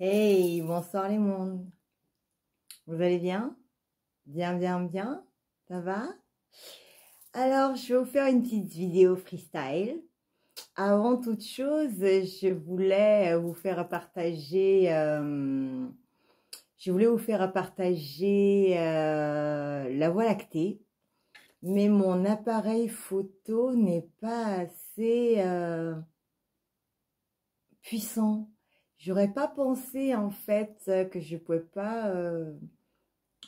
Hey, bonsoir les mondes. Vous allez bien? Bien, bien, bien. Ça va? Alors, je vais vous faire une petite vidéo freestyle. Avant toute chose, je voulais vous faire partager, la Voie lactée, mais mon appareil photo n'est pas assez puissant. J'aurais pas pensé en fait que je pouvais pas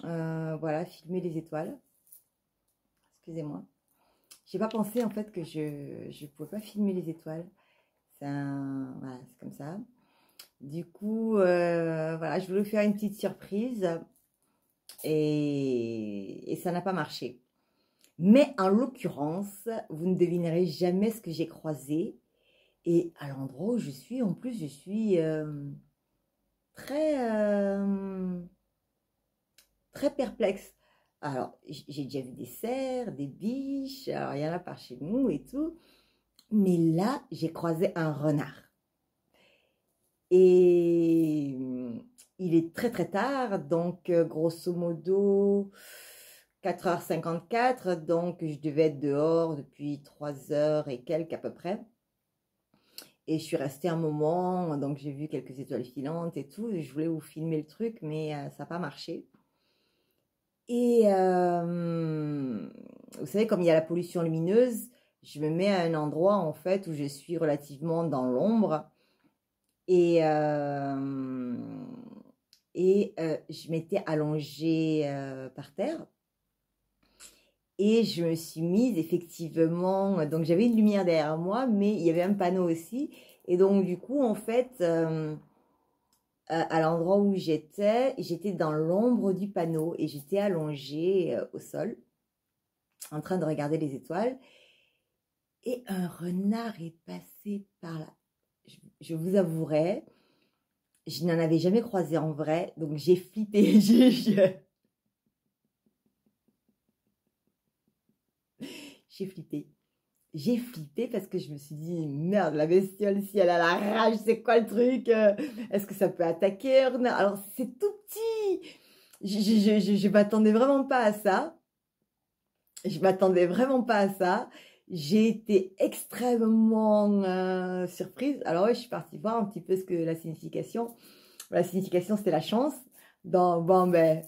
voilà, filmer les étoiles. Excusez-moi. J'ai pas pensé en fait que je pouvais pas filmer les étoiles. Voilà, c'est comme ça. Du coup, voilà, je voulais vous faire une petite surprise et ça n'a pas marché. Mais en l'occurrence, vous ne devinerez jamais ce que j'ai croisé. Et à l'endroit où je suis, en plus, je suis très, très perplexe. Alors, j'ai déjà vu des cerfs, des biches, alors il y en a par chez nous et tout. Mais là, j'ai croisé un renard. Et il est très très tard, donc grosso modo 4h54, donc je devais être dehors depuis 3 heures et quelques à peu près. Et je suis restée un moment, donc j'ai vu quelques étoiles filantes et tout. Je voulais vous filmer le truc, mais ça n'a pas marché. Et vous savez, comme il y a la pollution lumineuse, je me mets à un endroit en fait où je suis relativement dans l'ombre. Et, je m'étais allongée par terre. Et je me suis mise effectivement, donc j'avais une lumière derrière moi, mais il y avait un panneau aussi. Et donc du coup, en fait, à l'endroit où j'étais dans l'ombre du panneau et j'étais allongée au sol, en train de regarder les étoiles. Et un renard est passé par là. Je vous avouerai, je n'en avais jamais croisé en vrai, donc j'ai flippé. J'ai flippé. J'ai flippé parce que je me suis dit, merde, la bestiole, si elle a la rage, c'est quoi le truc? Est-ce que ça peut attaquer un renard? Alors, c'est tout petit. Je m'attendais vraiment pas à ça. Je m'attendais vraiment pas à ça. J'ai été extrêmement surprise. Alors, ouais, je suis partie voir un petit peu ce que la signification. La signification, c'était la chance. Bon, ben,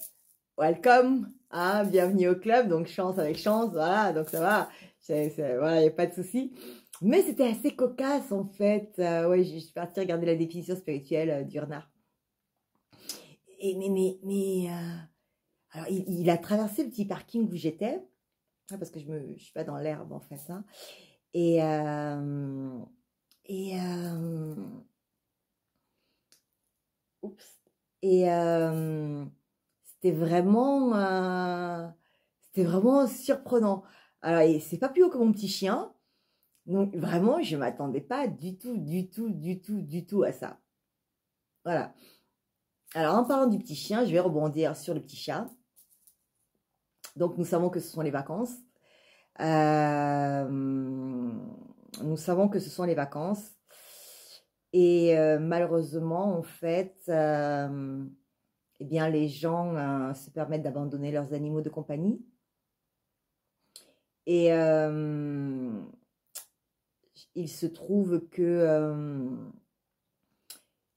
welcome, hein, bienvenue au club, donc chance avec chance, voilà, donc ça va, voilà, il n'y a pas de souci. Mais c'était assez cocasse en fait, ouais, je suis partie regarder la définition spirituelle du renard. Et alors il a traversé le petit parking où j'étais, parce que je suis pas dans l'herbe en fait, hein, et et oups, et c'était vraiment surprenant. Alors, et c'est pas plus haut que mon petit chien. Donc, vraiment, je m'attendais pas du tout, du tout, du tout, du tout à ça. Voilà. Alors, en parlant du petit chien, je vais rebondir sur le petit chat. Donc, nous savons que ce sont les vacances. Nous savons que ce sont les vacances. Et malheureusement, en fait, eh bien, les gens se permettent d'abandonner leurs animaux de compagnie. Et il se trouve que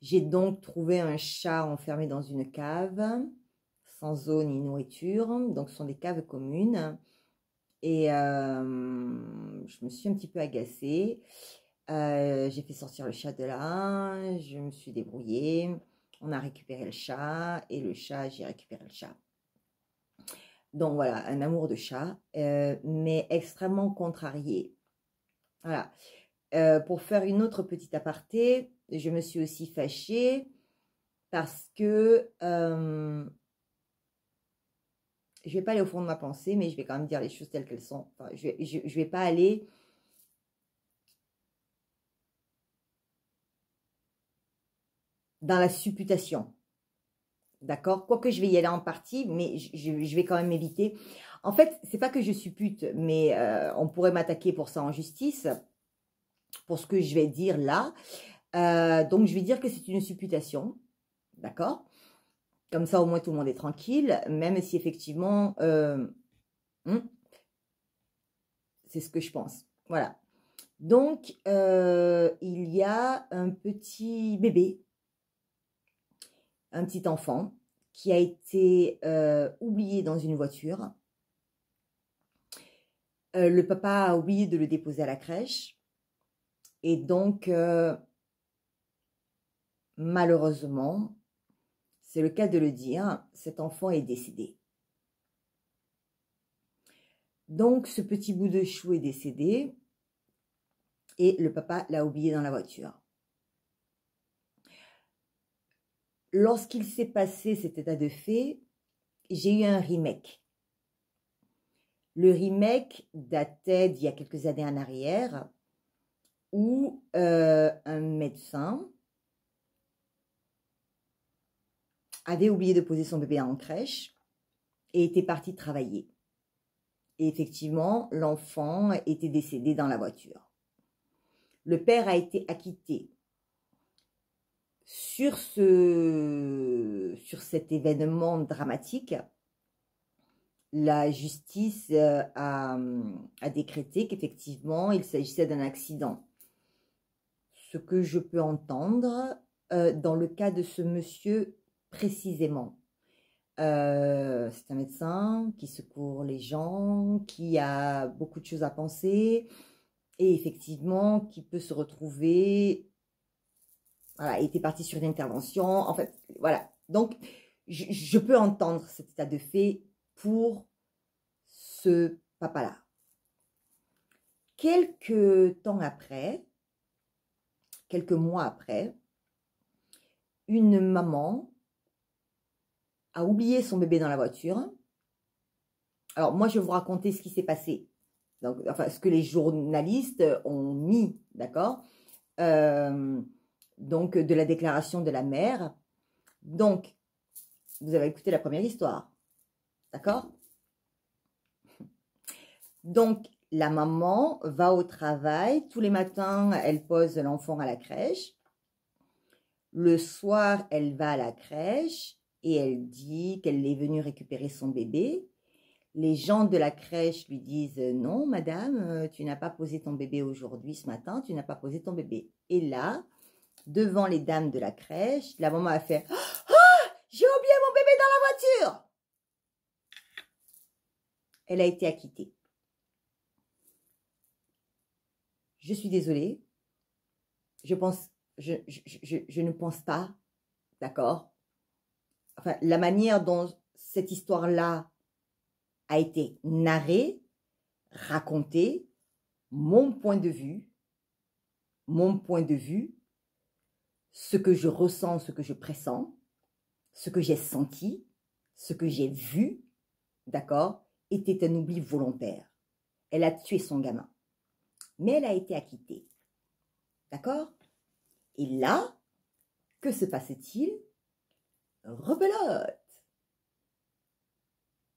j'ai donc trouvé un chat enfermé dans une cave, sans eau ni nourriture. Donc, ce sont des caves communes. Et je me suis un petit peu agacée. J'ai fait sortir le chat de là. Je me suis débrouillée. On a récupéré le chat. Et le chat, j'ai récupéré le chat. Donc voilà, un amour de chat, mais extrêmement contrarié. Voilà. Pour faire une autre petite aparté, je me suis aussi fâchée parce que je vais pas aller au fond de ma pensée, mais je vais quand même dire les choses telles qu'elles sont. Enfin, je vais pas aller dans la supputation. D'accord? Quoique je vais y aller en partie, mais je vais quand même éviter. En fait, c'est pas que je suppute, mais on pourrait m'attaquer pour ça en justice, pour ce que je vais dire là. Donc, je vais dire que c'est une supputation. d'accord? Comme ça, au moins, tout le monde est tranquille, même si effectivement, c'est ce que je pense. Voilà. Donc, il y a un petit bébé, un petit enfant, qui a été oublié dans une voiture. Le papa a oublié de le déposer à la crèche. Et donc, malheureusement, c'est le cas de le dire, cet enfant est décédé. Donc, ce petit bout de chou est décédé et le papa l'a oublié dans la voiture. Lorsqu'il s'est passé cet état de fait, j'ai eu un remake. Le remake datait d'il y a quelques années en arrière où un médecin avait oublié de poser son bébé en crèche et était parti travailler. Et effectivement, l'enfant était décédé dans la voiture. Le père a été acquitté. Sur cet événement dramatique, la justice a décrété qu'effectivement, il s'agissait d'un accident. Ce que je peux entendre dans le cas de ce monsieur précisément. C'est un médecin qui secourt les gens, qui a beaucoup de choses à penser et effectivement qui peut se retrouver, voilà, il était parti sur une intervention, en fait, voilà. Donc, je peux entendre cet état de fait pour ce papa-là. Quelques temps après, quelques mois après, une maman a oublié son bébé dans la voiture. Alors, moi, je vais vous raconter ce qui s'est passé. Donc, enfin, ce que les journalistes ont mis, d'accord, donc, de la déclaration de la mère. Donc, vous avez écouté la première histoire, d'accord? Donc, la maman va au travail. Tous les matins, elle pose l'enfant à la crèche. Le soir, elle va à la crèche et elle dit qu'elle est venue récupérer son bébé. Les gens de la crèche lui disent « Non, madame, tu n'as pas posé ton bébé aujourd'hui, ce matin, tu n'as pas posé ton bébé. » Et là, devant les dames de la crèche, la maman a fait « Ah, j'ai oublié mon bébé dans la voiture !» Elle a été acquittée. Je suis désolée. Je ne pense pas, d'accord? Enfin, la manière dont cette histoire-là a été narrée, racontée, mon point de vue, ce que je ressens, ce que je pressens, ce que j'ai senti, ce que j'ai vu, d'accord, était un oubli volontaire. Elle a tué son gamin. Mais elle a été acquittée. D'accord? Et là, que se passe-t-il? Rebelote.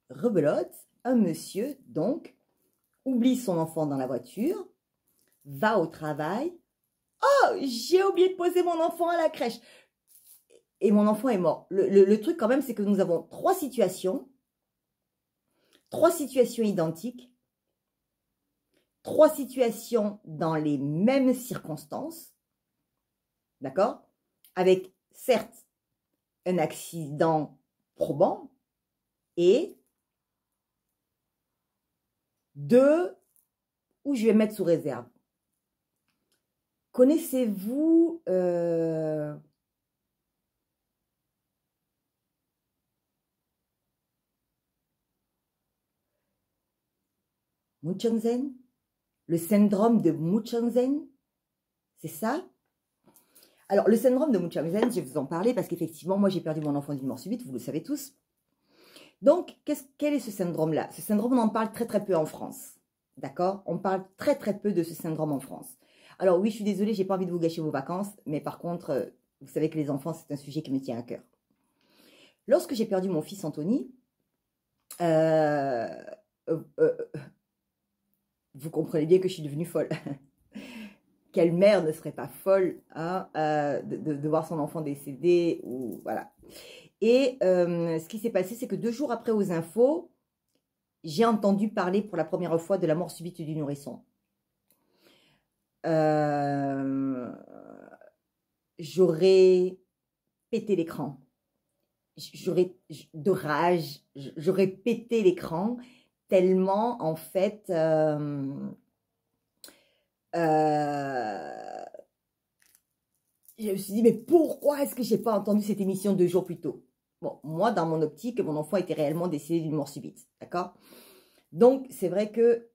Rebelote, un monsieur, donc, oublie son enfant dans la voiture, va au travail. Oh, j'ai oublié de poser mon enfant à la crèche. Et mon enfant est mort. Le truc quand même, c'est que nous avons trois situations identiques, trois situations dans les mêmes circonstances, d'accord? Avec, certes, un accident probant et deux où je vais mettre sous réserve. Connaissez-vous Munchausen? Le syndrome de Munchausen? C'est ça? Alors, le syndrome de Munchausen, je vais vous en parler parce qu'effectivement, moi, j'ai perdu mon enfant d'une mort subite, vous le savez tous. Donc, quel est ce syndrome-là? Ce syndrome, on en parle très, très peu en France. D'accord? On parle très, très peu de ce syndrome en France. Alors, oui, je suis désolée, j'ai pas envie de vous gâcher vos vacances, mais par contre, vous savez que les enfants, c'est un sujet qui me tient à cœur. Lorsque j'ai perdu mon fils Anthony, vous comprenez bien que je suis devenue folle. quelle mère ne serait pas folle hein, de voir son enfant décédé ou voilà. Et ce qui s'est passé, c'est que 2 jours après aux infos, j'ai entendu parler pour la première fois de la mort subite du nourrisson. J'aurais pété l'écran. J'aurais de rage, j'aurais pété l'écran tellement en fait je me suis dit mais pourquoi est-ce que j'ai pas entendu cette émission 2 jours plus tôt? Bon, moi dans mon optique, mon enfant était réellement décédé d'une mort subite, d'accord? Donc c'est vrai que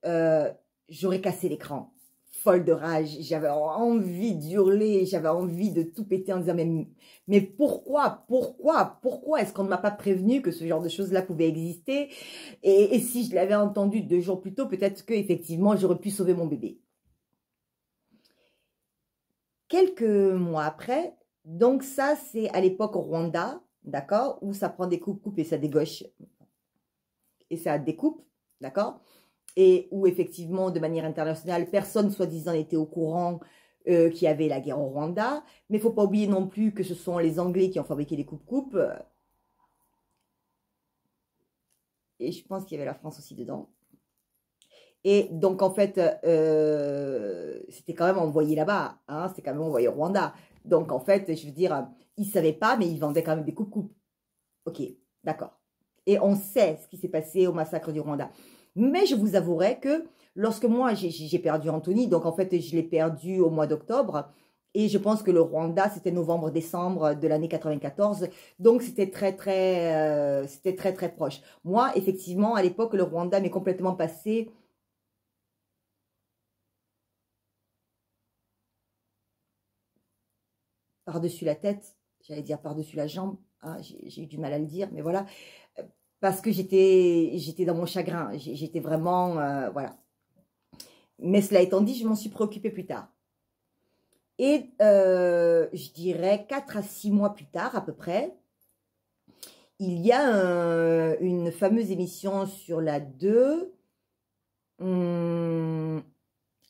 j'aurais cassé l'écran. Folle de rage, j'avais envie d'hurler, j'avais envie de tout péter en disant mais pourquoi est-ce qu'on ne m'a pas prévenu que ce genre de choses-là pouvait exister et si je l'avais entendu 2 jours plus tôt, peut-être que effectivement j'aurais pu sauver mon bébé. Quelques mois après, donc ça c'est à l'époque au Rwanda, d'accord, où ça prend des coupes et ça dégauche et ça découpe, d'accord, et où effectivement, de manière internationale, personne soi-disant n'était au courant qu'il y avait la guerre au Rwanda. Mais il ne faut pas oublier non plus que ce sont les Anglais qui ont fabriqué les coupes-coupes. Et je pense qu'il y avait la France aussi dedans. Et donc, en fait, c'était quand même envoyé là-bas. Hein, c'était quand même envoyé au Rwanda. Donc, en fait, je veux dire, ils ne savaient pas, mais ils vendaient quand même des coupes-coupes. Ok, d'accord. Et on sait ce qui s'est passé au massacre du Rwanda. Mais je vous avouerai que lorsque moi, j'ai perdu Anthony, donc en fait, je l'ai perdu au mois d'octobre, et je pense que le Rwanda, c'était novembre-décembre de l'année 94, donc c'était très proche. Moi, effectivement, à l'époque, le Rwanda m'est complètement passé par-dessus la tête, j'allais dire par-dessus la jambe, hein, j'ai eu du mal à le dire, mais voilà, parce que j'étais dans mon chagrin, j'étais vraiment, voilà. Mais cela étant dit, je m'en suis préoccupée plus tard. Et je dirais 4 à 6 mois plus tard à peu près, il y a une fameuse émission sur la 2,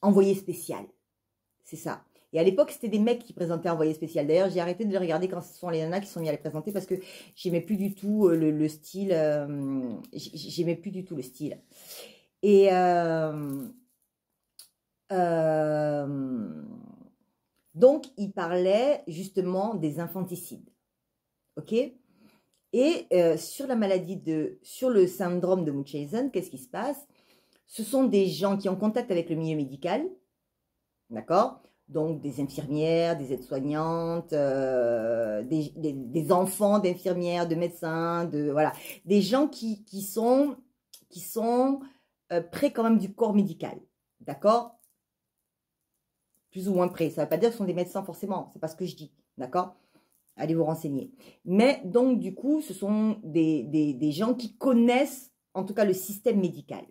Envoyé spécial, c'est ça. Et à l'époque, c'était des mecs qui présentaient Envoyé spécial. D'ailleurs, j'ai arrêté de les regarder quand ce sont les nanas qui sont mis à les présenter parce que j'aimais plus du tout le style. J'aimais plus du tout le style. Et donc, il parlait justement des infanticides. OK? Et sur la maladie sur le syndrome de Munchausen, qu'est-ce qui se passe? Ce sont des gens qui ont contact avec le milieu médical, d'accord? Donc, des infirmières, des aides-soignantes, des enfants d'infirmières, de médecins, voilà. Des gens qui sont près quand même du corps médical, d'accord? Plus ou moins près. Ça ne veut pas dire que ce sont des médecins forcément, c'est pas ce que je dis, d'accord? Allez vous renseigner. Mais donc, du coup, ce sont des gens qui connaissent, en tout cas, le système médical.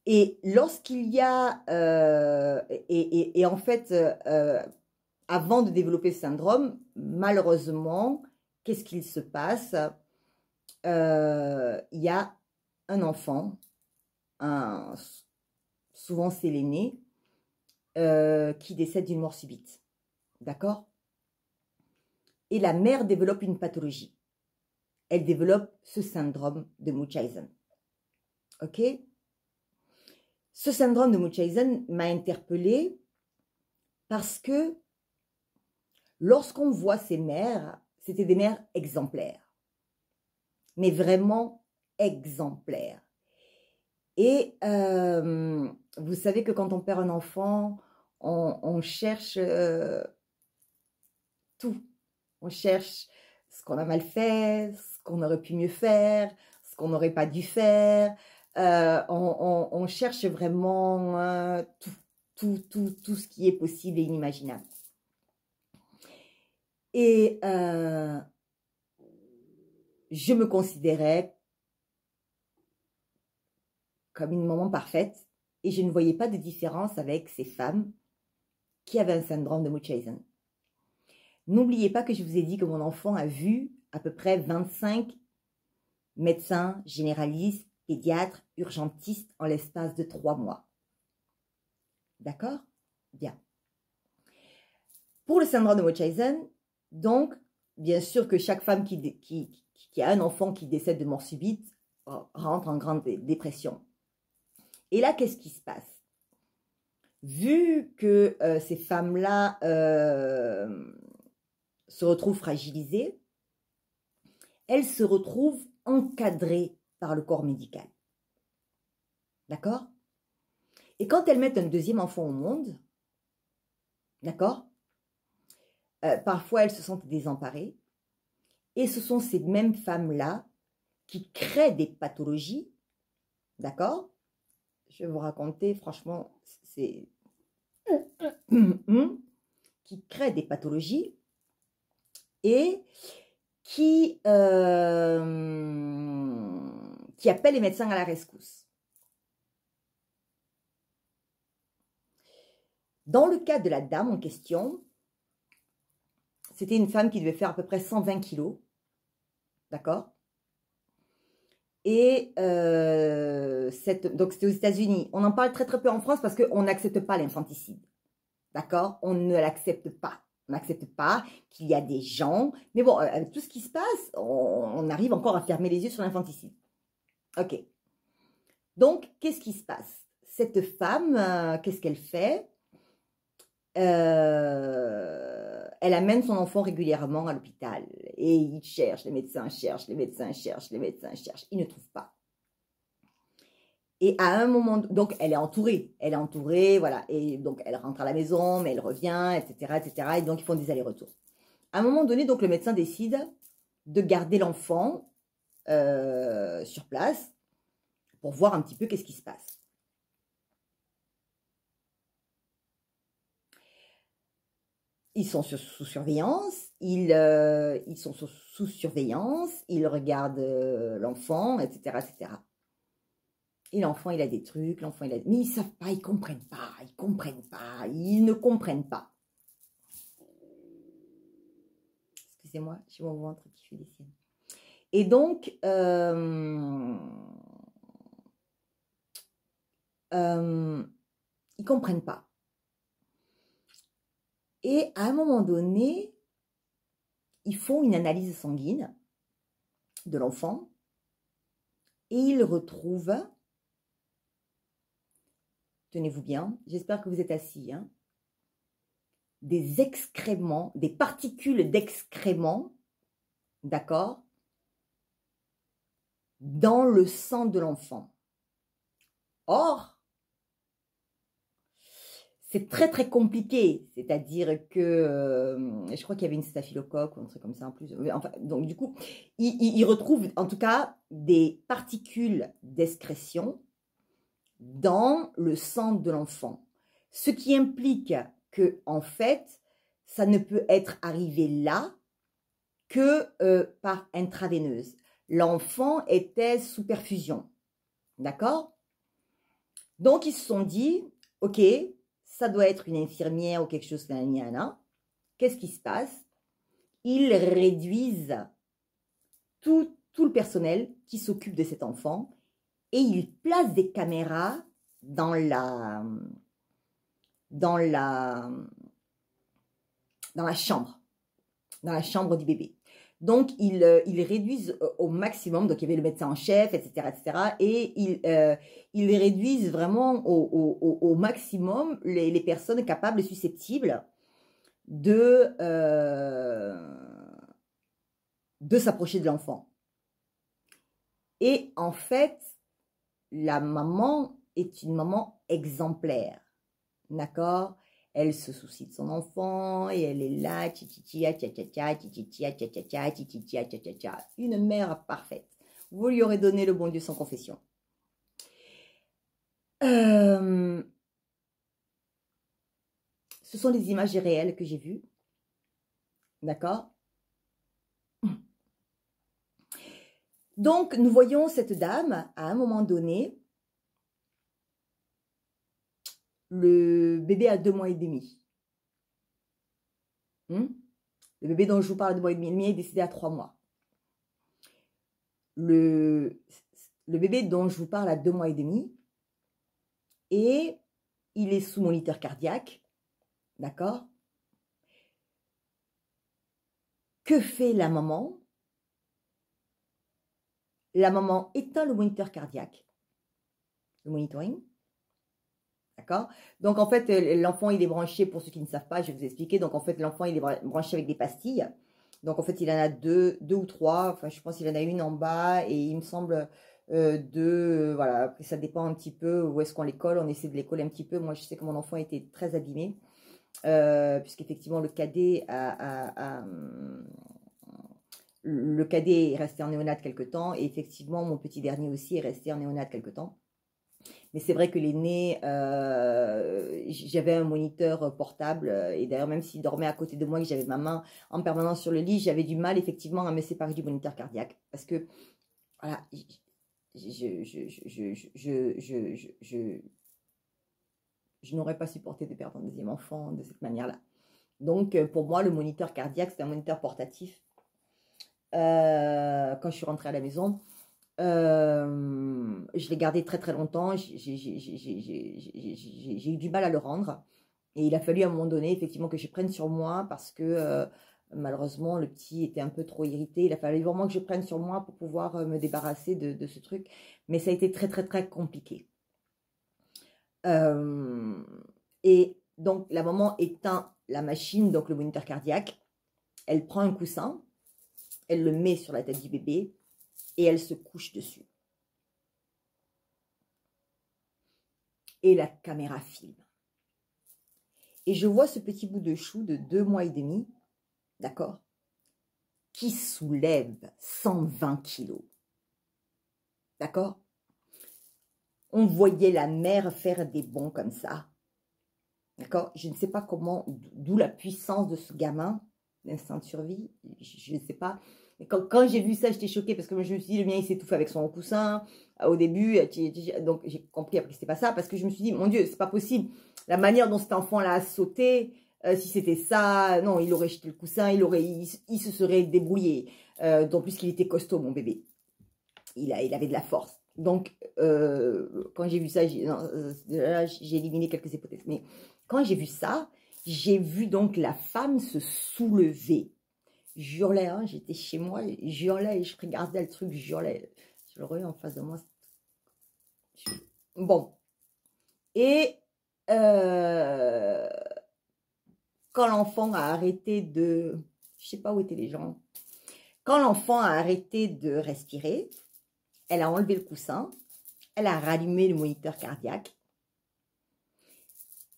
Et lorsqu'il y a, et en fait, avant de développer ce syndrome, malheureusement, qu'est-ce qu'il se passe? Il y a un enfant, souvent c'est l'aîné, qui décède d'une mort subite. D'accord? Et la mère développe une pathologie. Elle développe ce syndrome de Munchausen. Ok? Ce syndrome de Munchausen m'a interpellée parce que lorsqu'on voit ces mères, c'était des mères exemplaires. Mais vraiment exemplaires. Et vous savez que quand on perd un enfant, on cherche tout. On cherche ce qu'on a mal fait, ce qu'on aurait pu mieux faire, ce qu'on n'aurait pas dû faire. On cherche vraiment tout ce qui est possible et inimaginable. Et je me considérais comme une maman parfaite et je ne voyais pas de différence avec ces femmes qui avaient un syndrome de Munchausen. N'oubliez pas que je vous ai dit que mon enfant a vu à peu près 25 médecins, généralistes, pédiatres, urgentistes en l'espace de 3 mois. D'accord? Bien. Pour le syndrome de Munchausen, donc, bien sûr que chaque femme qui a un enfant qui décède de mort subite rentre en grande dépression. Et là, qu'est-ce qui se passe? Vu que ces femmes-là se retrouvent fragilisées, elles se retrouvent encadrées par le corps médical. D'accord? Et quand elles mettent un deuxième enfant au monde, d'accord? Parfois, elles se sentent désemparées. Et ce sont ces mêmes femmes-là qui créent des pathologies, d'accord? Je vais vous raconter, franchement, c'est... qui créent des pathologies et qui appellent les médecins à la rescousse. Dans le cas de la dame en question, c'était une femme qui devait faire à peu près 120 kilos, d'accord? Et donc c'était aux États-Unis. On en parle très très peu en France parce qu'on n'accepte pas l'infanticide, d'accord? On ne l'accepte pas. On n'accepte pas qu'il y a des gens, mais bon, avec tout ce qui se passe, on arrive encore à fermer les yeux sur l'infanticide. Ok. Donc, qu'est-ce qui se passe? Cette femme, qu'est-ce qu'elle fait? Elle amène son enfant régulièrement à l'hôpital et il cherche, les médecins cherchent, les médecins cherchent, les médecins cherchent, ils ne trouvent pas. Et à un moment, donc elle est entourée, voilà, et donc elle rentre à la maison, mais elle revient, etc., etc., et donc ils font des allers-retours. À un moment donné, donc le médecin décide de garder l'enfant sur place pour voir un petit peu qu'est-ce qui se passe. Ils sont sous surveillance, ils regardent l'enfant, etc., etc. Et l'enfant, il a des trucs, l'enfant, il a... Mais ils ne savent pas, ils ne comprennent pas, ils ne comprennent pas. Excusez-moi, j'ai mon ventre qui fait des siennes. Et donc, ils ne comprennent pas. Et à un moment donné, ils font une analyse sanguine de l'enfant et ils retrouvent, tenez-vous bien, j'espère que vous êtes assis, hein, des excréments, des particules d'excréments, d'accord, dans le sang de l'enfant. Or, c'est très très compliqué, c'est-à-dire que je crois qu'il y avait une staphylocoque ou un truc comme ça en plus. Enfin, donc du coup, il retrouve en tout cas des particules d'excrétion dans le sang de l'enfant. Ce qui implique que en fait, ça ne peut être arrivé là que par intraveineuse. L'enfant était sous perfusion, d'accord? Donc ils se sont dit, ok, ça doit être une infirmière ou quelque chose là. Qu'est-ce qui se passe? Ils réduisent tout le personnel qui s'occupe de cet enfant et ils placent des caméras dans la chambre du bébé. Donc, ils réduisent au maximum, donc il y avait le médecin en chef, etc., etc., et ils réduisent vraiment au maximum les personnes capables et susceptibles de s'approcher de l'enfant. Et en fait, la maman est une maman exemplaire, d'accord? Elle se soucie de son enfant et elle est là, une mère parfaite. Vous lui aurez donné le bon Dieu sans confession. Ce sont des images réelles que j'ai vues, d'accord? Donc, nous voyons cette dame, à un moment donné, le bébé a 2 mois et demi. Le bébé dont je vous parle de 2 mois et demi, le mien est décédé à 3 mois. Le bébé dont je vous parle à 2 mois et demi, et il est sous moniteur cardiaque, D'accord? Que fait la maman? La maman éteint le moniteur cardiaque, le monitoring. D'accord? Donc, en fait, l'enfant, il est branché, pour ceux qui ne savent pas, je vais vous expliquer. Donc, en fait, l'enfant, il est branché avec des pastilles. Donc, en fait, il en a deux ou trois. Enfin, je pense qu'il en a une en bas et il me semble deux. Voilà, ça dépend un petit peu où est-ce qu'on les colle. On essaie de les coller un petit peu. Moi, je sais que mon enfant était très abîmé. Puisqu'effectivement, le cadet est resté en néonate quelque temps. Et effectivement, mon petit dernier aussi est resté en néonate quelque temps. Mais c'est vrai que l'aîné, j'avais un moniteur portable. Et d'ailleurs, même s'il dormait à côté de moi et que j'avais ma main en permanence sur le lit, j'avais du mal effectivement à me séparer du moniteur cardiaque. Parce que, voilà, je n'aurais pas supporté de perdre un deuxième enfant de cette manière-là. Donc, pour moi, le moniteur cardiaque, c'est un moniteur portatif. Quand je suis rentrée à la maison, je l'ai gardé très très longtemps. J'ai eu du mal à le rendre. Et il a fallu à un moment donné, effectivement, que je prenne sur moi parce que malheureusement, le petit était un peu trop irrité. Il a fallu vraiment que je prenne sur moi pour pouvoir me débarrasser de ce truc. Mais ça a été très très très compliqué. Et donc, la maman éteint la machine, donc le moniteur cardiaque. Elle prend un coussin, elle le met sur la tête du bébé et elle se couche dessus. Et la caméra filme. Et je vois ce petit bout de chou de 2 mois et demi, d'accord, qui soulève 120 kilos. D'accord? On voyait la mère faire des bonds comme ça. D'accord? Je ne sais pas comment, d'où la puissance de ce gamin, l'instinct de survie, je ne sais pas. Mais quand j'ai vu ça, j'étais choquée parce que moi, je me suis dit, le mien, il s'étouffe avec son coussin. Au début, donc j'ai compris après que c'était pas ça parce que je me suis dit, mon Dieu, c'est pas possible. La manière dont cet enfant-là a sauté, si c'était ça, non, il aurait jeté le coussin, il se serait débrouillé. D'autant plus qu'il était costaud, mon bébé. Il avait de la force. Donc, quand j'ai vu ça, j'ai éliminé quelques hypothèses. Mais quand j'ai vu ça, j'ai vu donc la femme se soulever. J'hurlais, hein, j'étais chez moi, j'hurlais et je regardais le truc, j'hurlais. Je le voyais en face de moi. Bon. Et quand l'enfant a arrêté de... Je sais pas où étaient les gens. Quand l'enfant a arrêté de respirer, elle a enlevé le coussin, elle a rallumé le moniteur cardiaque,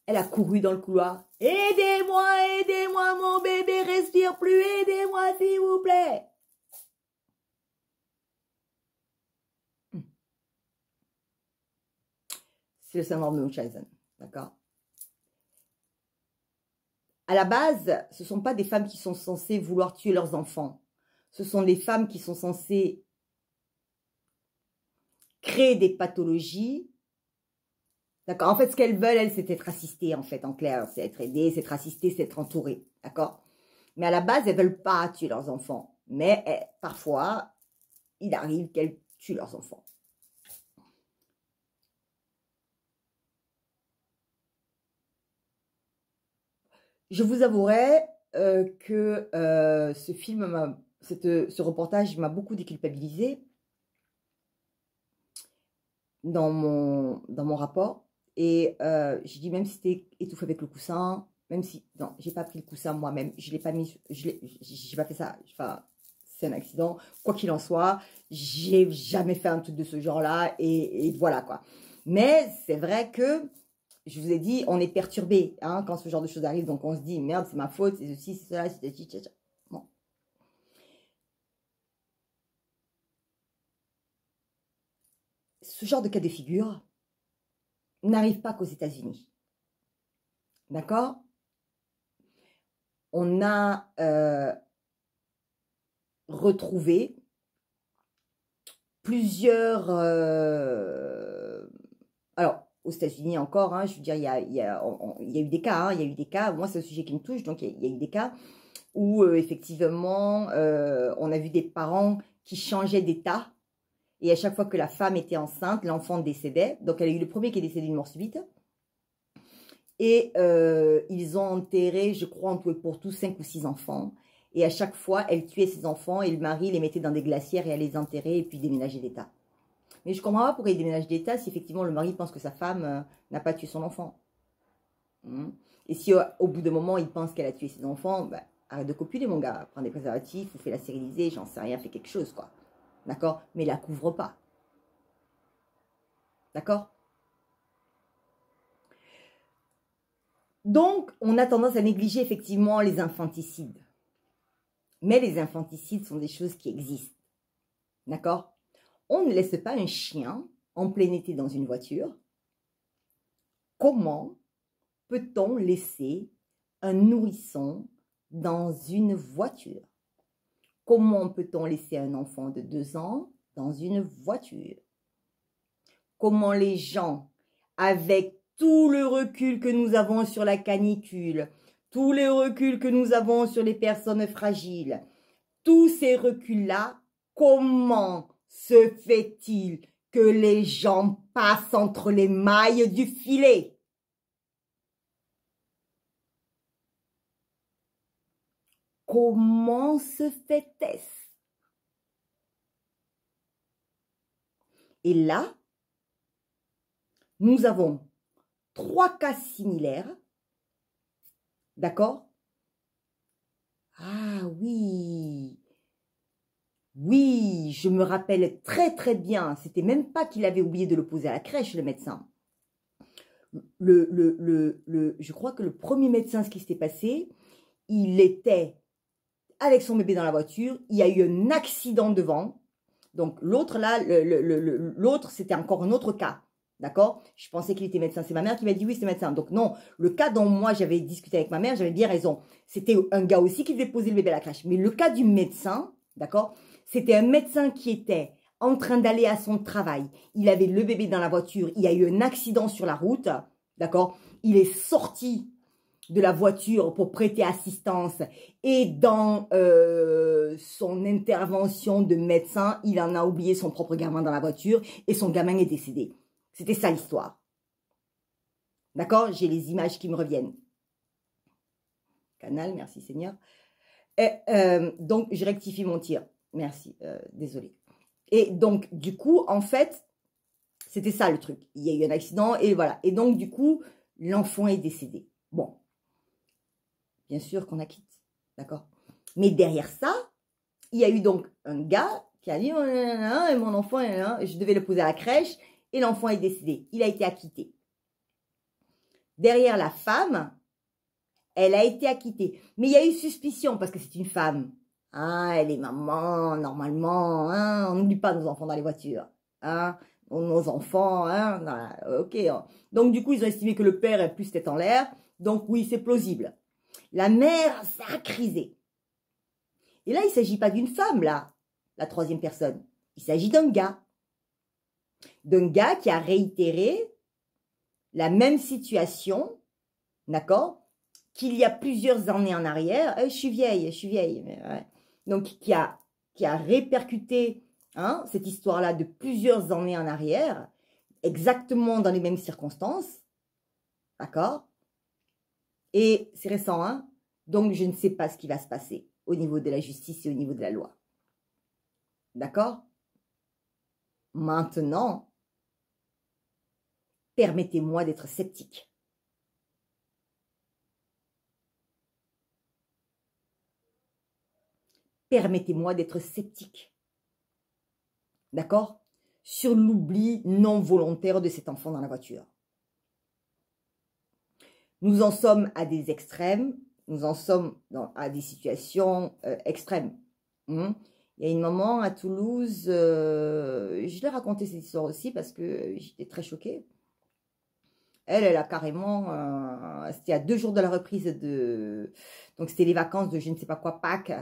elle a couru dans le couloir. Aidez-moi, aidez-moi, mon bébé respire plus, aidez-moi s'il vous plaît. C'est le syndrome de Munchausen, d'accord? À la base, ce ne sont pas des femmes qui sont censées vouloir tuer leurs enfants. Ce sont des femmes qui sont censées créer des pathologies. D'accord? En fait, ce qu'elles veulent, elles, c'est être assistées, en fait, en clair. C'est être aidées, c'est être assistées, c'est être entourées. D'accord? Mais à la base, elles ne veulent pas tuer leurs enfants. Mais parfois, il arrive qu'elles tuent leurs enfants. Je vous avouerai que ce film, ce reportage m'a beaucoup déculpabilisé dans mon rapport. Et je dis, même si c'était étouffé avec le coussin, même si... Non, j'ai pas pris le coussin moi-même. Je l'ai pas mis... J'ai pas fait ça. Enfin, c'est un accident. Quoi qu'il en soit, j'ai jamais fait un truc de ce genre-là. Et voilà, quoi. Mais c'est vrai que, je vous ai dit, on est perturbé hein, quand ce genre de choses arrive. Donc, on se dit, merde, c'est ma faute, c'est ceci, c'est cela, c'est ceci, c'est ça. Bon. Ce genre de cas de figure n'arrive pas qu'aux États-Unis. D'accord? On a retrouvé plusieurs... alors, aux États-Unis encore, hein, je veux dire, il y a eu des cas, hein, il y a eu des cas, moi c'est un sujet qui me touche, donc il y a eu des cas où effectivement, on a vu des parents qui changeaient d'état, et à chaque fois que la femme était enceinte, l'enfant décédait, donc elle a eu le premier qui est décédé d'une mort subite, Et ils ont enterré, je crois, en tout et pour tout, 5 ou 6 enfants. Et à chaque fois, elle tuait ses enfants et le mari les mettait dans des glacières et elle les enterrait et puis déménageait d'État. Mais je ne comprends pas pourquoi il déménage d'État si effectivement le mari pense que sa femme n'a pas tué son enfant. Et si au bout d'un moment, il pense qu'elle a tué ses enfants, bah, arrête de copuler, mon gars. Prends des préservatifs ou fais la stériliser, j'en sais rien, fais quelque chose, quoi. D'accord? Mais la couvre pas. D'accord? Donc, on a tendance à négliger effectivement les infanticides. Mais les infanticides sont des choses qui existent. D'accord? On ne laisse pas un chien en plein été dans une voiture. Comment peut-on laisser un nourrisson dans une voiture? Comment peut-on laisser un enfant de 2 ans dans une voiture? Comment les gens, avec tout le recul que nous avons sur la canicule, tout le recul que nous avons sur les personnes fragiles, tous ces reculs-là, comment se fait-il que les gens passent entre les mailles du filet? Comment se fait-ce? Et là, nous avons 3 cas similaires. D'accord? Ah oui. Oui, je me rappelle très très bien. C'était même pas qu'il avait oublié de le poser à la crèche, le médecin. Je crois que le premier médecin, ce qui s'était passé, il était avec son bébé dans la voiture. Il y a eu un accident devant. Donc l'autre là, l'autre, c'était encore un autre cas. D'accord? Je pensais qu'il était médecin. C'est ma mère qui m'a dit oui, c'est médecin. Donc non, le cas dont moi j'avais discuté avec ma mère, j'avais bien raison. C'était un gars aussi qui devait poser le bébé à la crèche. Mais le cas du médecin, d'accord? C'était un médecin qui était en train d'aller à son travail. Il avait le bébé dans la voiture. Il y a eu un accident sur la route. D'accord? Il est sorti de la voiture pour prêter assistance et dans son intervention de médecin, il en a oublié son propre gamin dans la voiture et son gamin est décédé. C'était ça l'histoire. D'accord? J'ai les images qui me reviennent. Canal, merci Seigneur. Donc, je rectifie mon tir. Merci, désolé. Et donc, du coup, en fait, c'était ça le truc. Il y a eu un accident et voilà. Et donc, du coup, l'enfant est décédé. Bon. Bien sûr qu'on acquitte, d'accord? Mais derrière ça, il y a eu donc un gars qui a dit oh, et mon enfant, je devais le poser à la crèche et l'enfant est décédé. Il a été acquitté. Derrière la femme, elle a été acquittée. Mais il y a eu suspicion parce que c'est une femme. Ah, elle est maman, normalement. Hein, on n'oublie pas nos enfants dans les voitures. Hein, nos enfants. Hein, ok. Donc, du coup, ils ont estimé que le père est plus tête en l'air. Donc, oui, c'est plausible. La mère, ça a crisé. Et là, il ne s'agit pas d'une femme, là, la troisième personne. Il s'agit d'un gars. D'un gars qui a réitéré la même situation, d'accord, qu'il y a plusieurs années en arrière. Je suis vieille. Mais ouais. Donc, qui a répercuté cette histoire-là de plusieurs années en arrière, exactement dans les mêmes circonstances. D'accord? Et c'est récent, hein? Donc, je ne sais pas ce qui va se passer au niveau de la justice et au niveau de la loi. D'accord? Maintenant, permettez-moi d'être sceptique. Permettez-moi d'être sceptique. D'accord? Sur l'oubli non volontaire de cet enfant dans la voiture. Nous en sommes à des extrêmes. Nous en sommes à des situations extrêmes. Il y a une maman à Toulouse, je l'ai raconté cette histoire aussi parce que j'étais très choquée. Elle a carrément, c'était à 2 jours de la reprise donc c'était les vacances de je ne sais pas quoi, Pâques,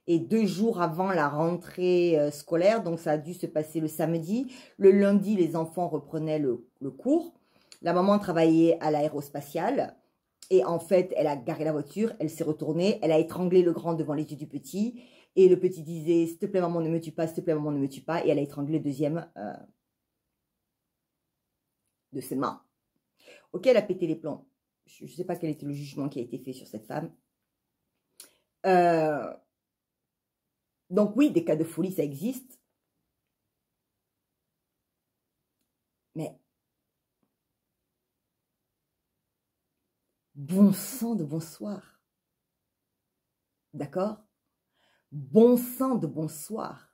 et 2 jours avant la rentrée scolaire, donc ça a dû se passer le samedi. Le lundi, les enfants reprenaient le cours. La maman travaillait à l'aérospatiale. Et en fait, elle a garé la voiture, elle s'est retournée, elle a étranglé le grand devant les yeux du petit. Et le petit disait, s'il te plaît maman, ne me tue pas, s'il te plaît maman, ne me tue pas. Et elle a étranglé le deuxième de ses mains. Ok, elle a pété les plombs. je ne sais pas quel était le jugement qui a été fait sur cette femme. Donc oui, des cas de folie, ça existe. Mais bon sang de bonsoir. D'accord? Bon sang de bonsoir.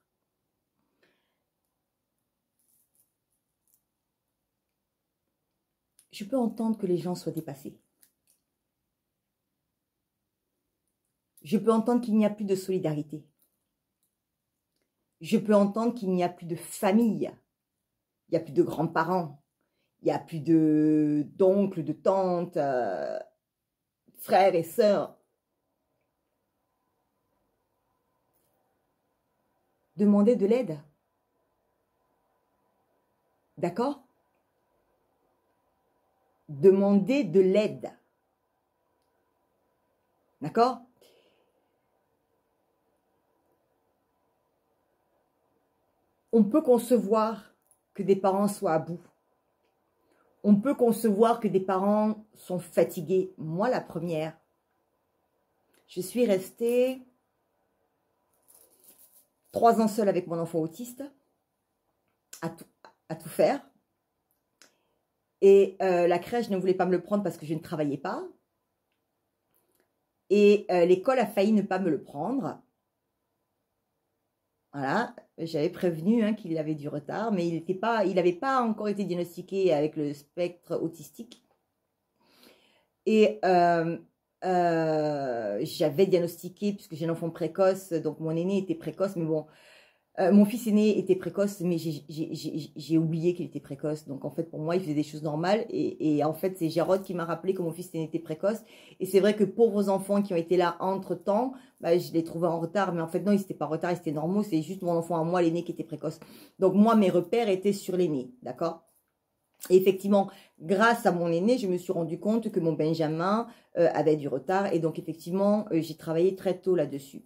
Je peux entendre que les gens soient dépassés. Je peux entendre qu'il n'y a plus de solidarité. Je peux entendre qu'il n'y a plus de famille. Il n'y a plus de grands-parents. Il n'y a plus d'oncles, de tantes, frères et sœurs. Demandez de l'aide. D'accord? Demandez de l'aide. D'accord? On peut concevoir que des parents soient à bout. On peut concevoir que des parents sont fatigués. Moi, la première. Je suis restée 3 ans seule avec mon enfant autiste, à tout faire. Et la crèche ne voulait pas me le prendre parce que je ne travaillais pas. Et l'école a failli ne pas me le prendre. Voilà, j'avais prévenu hein, qu'il avait du retard, mais il n'avait pas encore été diagnostiqué avec le spectre autistique. Et j'avais diagnostiqué, puisque j'ai un enfant précoce, donc mon aîné était précoce, mais bon, mon fils aîné était précoce, mais j'ai oublié qu'il était précoce. Donc en fait, pour moi, il faisait des choses normales. Et en fait, c'est Gérard qui m'a rappelé que mon fils aîné était précoce. Et c'est vrai que pauvres enfants qui ont été là entre-temps, bah, je les trouvais en retard. Mais en fait, non, ils n'étaient pas en retard, ils étaient normaux. C'est juste mon enfant à moi, l'aîné, qui était précoce. Donc moi, mes repères étaient sur l'aîné, d'accord? Et effectivement, grâce à mon aîné, je me suis rendu compte que mon Benjamin avait du retard. Et donc effectivement, j'ai travaillé très tôt là-dessus.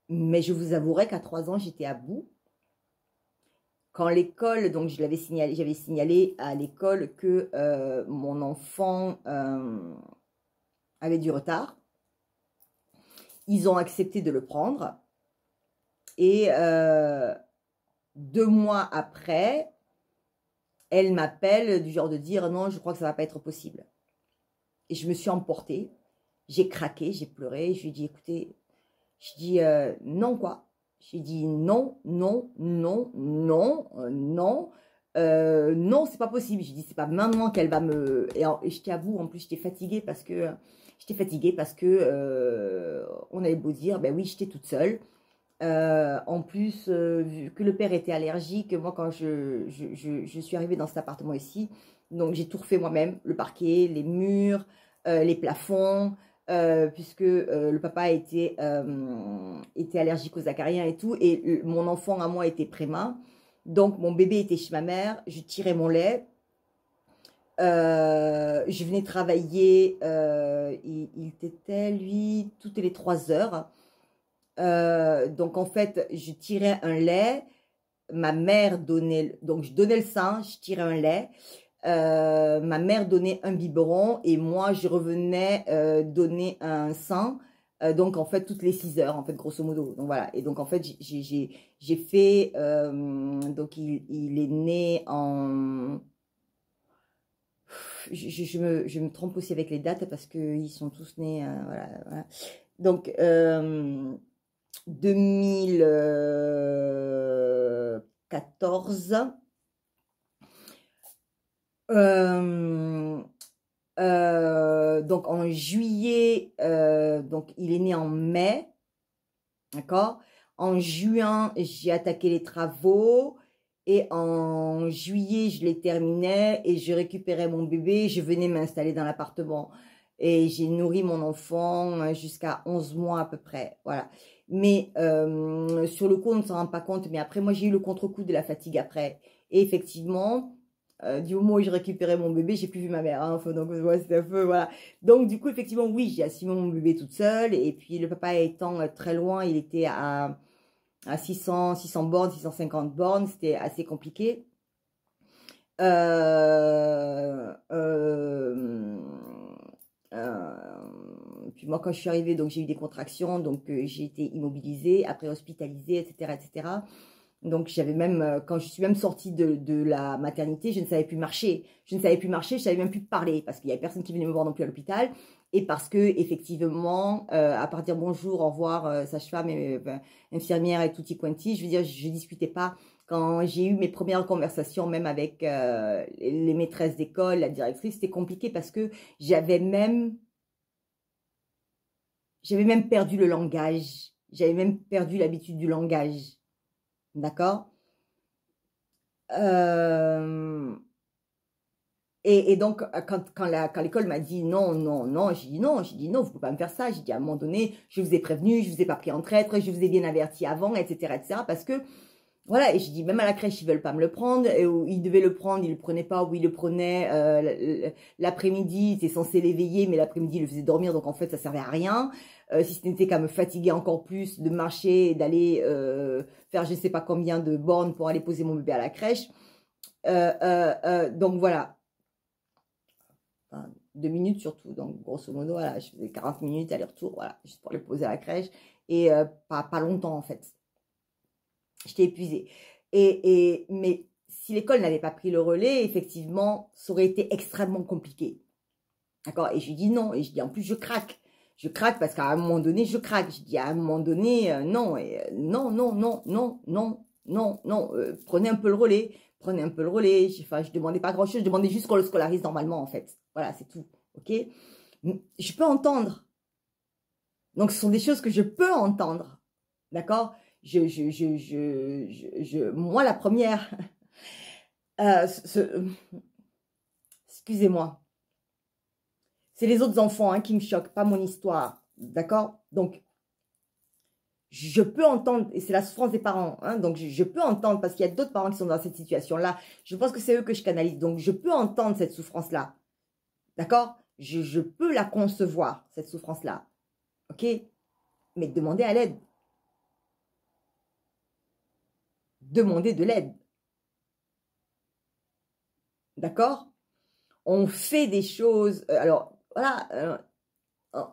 Mais je vous avouerai qu'à 3 ans, j'étais à bout. Quand l'école, donc j'avais signalé à l'école que mon enfant avait du retard. Ils ont accepté de le prendre. Et 2 mois après, elle m'appelle du genre de dire non, je crois que ça ne va pas être possible. Et je me suis emportée. J'ai craqué, j'ai pleuré. Je lui ai dit, écoutez, je dis non quoi. J'ai dit non, non, non, non, non. Non, c'est pas possible. J'ai dit, c'est pas maintenant qu'elle va me... Et j'étais à bout, en plus, j'étais fatiguée parce que... on avait beau dire, ben oui, j'étais toute seule. En plus, vu que le père était allergique, moi, quand je suis arrivée dans cet appartement ici, donc j'ai tout refait moi-même, le parquet, les murs, les plafonds, puisque le papa était allergique aux acariens et tout, et mon enfant à moi était préma, donc mon bébé était chez ma mère, je tirais mon lait, je venais travailler, il était lui toutes les 3 heures, donc en fait je tirais un lait, ma mère donnait, donc je donnais le sein, je tirais un lait, ma mère donnait un biberon et moi je revenais donner un sein, donc en fait toutes les 6 heures en fait grosso modo. Donc voilà, et donc en fait j'ai fait, donc il est né en... Je me trompe aussi avec les dates parce qu'ils sont tous nés, voilà, voilà. Donc 2014. Donc en juillet, donc il est né en mai, d'accord? En juin, j'ai attaqué les travaux et en juillet, je les terminais et je récupérais mon bébé, je venais m'installer dans l'appartement et j'ai nourri mon enfant jusqu'à 11 mois à peu près, voilà. Mais sur le coup, on ne s'en rend pas compte, mais après, moi, j'ai eu le contre-coup de la fatigue après. Et effectivement, du moment où je récupérais mon bébé, j'ai plus vu ma mère. Hein, enfin, donc, ouais, c'était un peu, voilà. Donc, du coup, effectivement, oui, j'ai assumé mon bébé toute seule. Et puis, le papa étant très loin, il était à 600 bornes, 650 bornes. C'était assez compliqué. Euh, euh, puis moi, quand je suis arrivée, donc j'ai eu des contractions, donc j'ai été immobilisée, après hospitalisée, etc., etc. Donc j'avais même, quand je suis même sortie de la maternité, je ne savais plus marcher. Je ne savais plus marcher, je savais même plus parler parce qu'il y avait personne qui venait me voir non plus à l'hôpital et parce que effectivement, à partir bonjour, au revoir, sage-femme, infirmière et tutti quanti, je veux dire, je discutais pas. Quand j'ai eu mes premières conversations, même avec les maîtresses d'école, la directrice, c'était compliqué parce que j'avais même perdu le langage. J'avais même perdu l'habitude du langage. D'accord? Euh, et donc, quand l'école m'a dit non, non, non, j'ai dit non, vous ne pouvez pas me faire ça. J'ai dit à un moment donné, je vous ai prévenu, je vous ai pas pris en traître, je vous ai bien averti avant, etc., etc. Parce que, voilà, et j'ai dit, même à la crèche, ils veulent pas me le prendre, et où ils devaient le prendre, ils le prenaient pas, ou ils le prenaient l'après-midi, c'est censé l'éveiller, mais l'après-midi, il le faisait dormir, donc en fait, ça servait à rien. Si ce n'était qu'à me fatiguer encore plus de marcher et d'aller faire je ne sais pas combien de bornes pour aller poser mon bébé à la crèche. Donc voilà, enfin, 2 minutes surtout, donc grosso modo, voilà, je faisais 40 minutes aller-retour, voilà, juste pour les poser à la crèche, et pas longtemps en fait. J'étais épuisée. Mais si l'école n'avait pas pris le relais, effectivement, ça aurait été extrêmement compliqué. D'accord? Et je lui dis non, et je dis en plus je craque. Je craque parce qu'à un moment donné, je craque. Je dis à un moment donné, non, non, non, non, non, non, non, non, prenez un peu le relais. Prenez un peu le relais. Enfin, je demandais pas grand-chose, je demandais juste qu'on le scolarise normalement, en fait. Voilà, c'est tout. OK? Je peux entendre. Donc, ce sont des choses que je peux entendre. D'accord? Moi, la première, euh, excusez-moi, c'est les autres enfants hein, qui me choquent, pas mon histoire. D'accord? Donc, je peux entendre, et c'est la souffrance des parents, hein, donc je peux entendre, parce qu'il y a d'autres parents qui sont dans cette situation-là, je pense que c'est eux que je canalise, donc je peux entendre cette souffrance-là, d'accord? Je peux la concevoir, cette souffrance-là, ok? Mais demandez à l'aide, demandez de l'aide, d'accord? On fait des choses, alors, voilà, oh,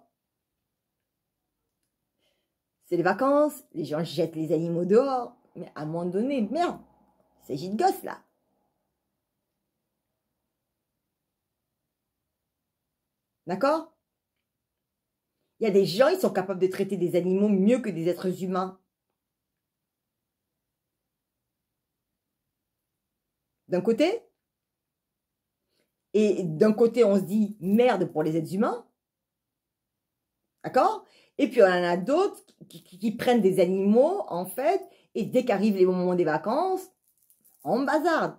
c'est les vacances, les gens jettent les animaux dehors, mais à un moment donné, merde, il s'agit de gosses, là. D'accord? Il y a des gens, ils sont capables de traiter des animaux mieux que des êtres humains. D'un côté, et d'un côté, on se dit merde pour les êtres humains. D'accord? Et puis, on en a d'autres qui prennent des animaux, en fait, et dès qu'arrivent les moments des vacances, on bazarde.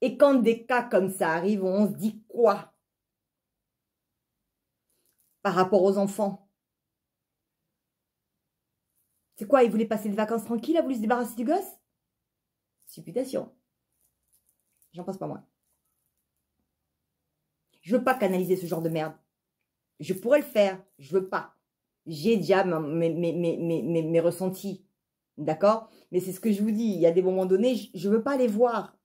Et quand des cas comme ça arrivent, on se dit quoi par rapport aux enfants? C'est quoi? Ils voulaient passer des vacances tranquilles, ils a voulu se débarrasser du gosse? Supputation. J'en pense pas moins. Je veux pas canaliser ce genre de merde. Je pourrais le faire, je veux pas. J'ai déjà mes ressentis. D'accord? Mais c'est ce que je vous dis. Il y a des moments donnés, je ne veux pas les voir.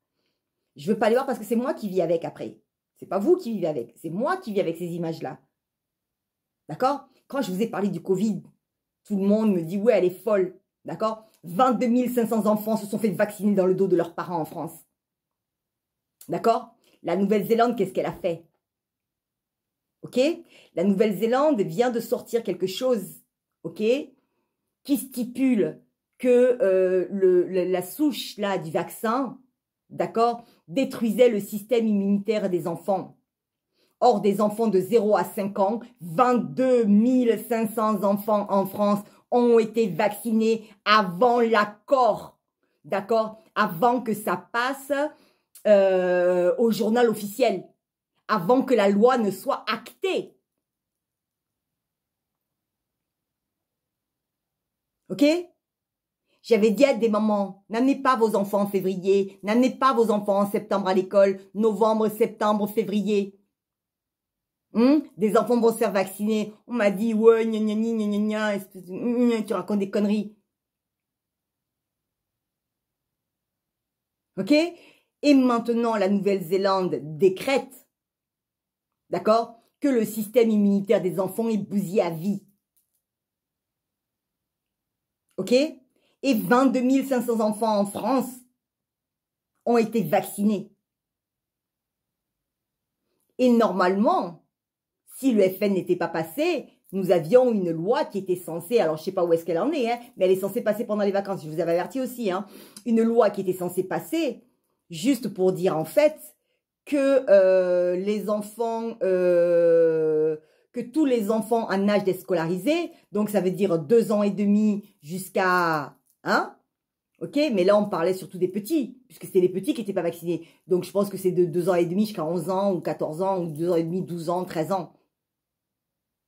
Je ne veux pas les voir parce que c'est moi qui vis avec après. C'est pas vous qui vivez avec. C'est moi qui vis avec ces images-là. D'accord? Quand je vous ai parlé du Covid, tout le monde me dit, ouais, elle est folle. D'accord? 22 500 enfants se sont fait vacciner dans le dos de leurs parents en France. D'accord? La Nouvelle-Zélande, qu'est-ce qu'elle a fait? Ok? La Nouvelle-Zélande vient de sortir quelque chose, ok? Qui stipule que la souche là du vaccin, d'accord, détruisait le système immunitaire des enfants. Or, des enfants de 0 à 5 ans, 22 500 enfants en France ont été vaccinés avant l'accord, d'accord, avant que ça passe au journal officiel, avant que la loi ne soit actée. Ok? J'avais dit à des mamans, n'amenez pas vos enfants en février, n'amenez pas vos enfants en septembre à l'école, novembre, septembre, février. Des enfants vont se faire vacciner. On m'a dit, ouais, gna gna gna gna gna, tu racontes des conneries. OK? Et maintenant, la Nouvelle-Zélande décrète, d'accord, que le système immunitaire des enfants est bousillé à vie. OK? Et 22 500 enfants en France ont été vaccinés. Et normalement, si le FN n'était pas passé, nous avions une loi qui était censée, alors je ne sais pas où est-ce qu'elle en est, hein, mais elle est censée passer pendant les vacances, je vous avais averti aussi, hein, une loi qui était censée passer, juste pour dire en fait que les enfants, que tous les enfants en âge d'être scolarisés, donc ça veut dire 2 ans et demi jusqu'à, hein, ok, mais là on parlait surtout des petits, puisque c'était les petits qui n'étaient pas vaccinés, donc je pense que c'est de 2 ans et demi jusqu'à 11 ans, ou 14 ans, ou 2 ans et demi, 12 ans, 13 ans,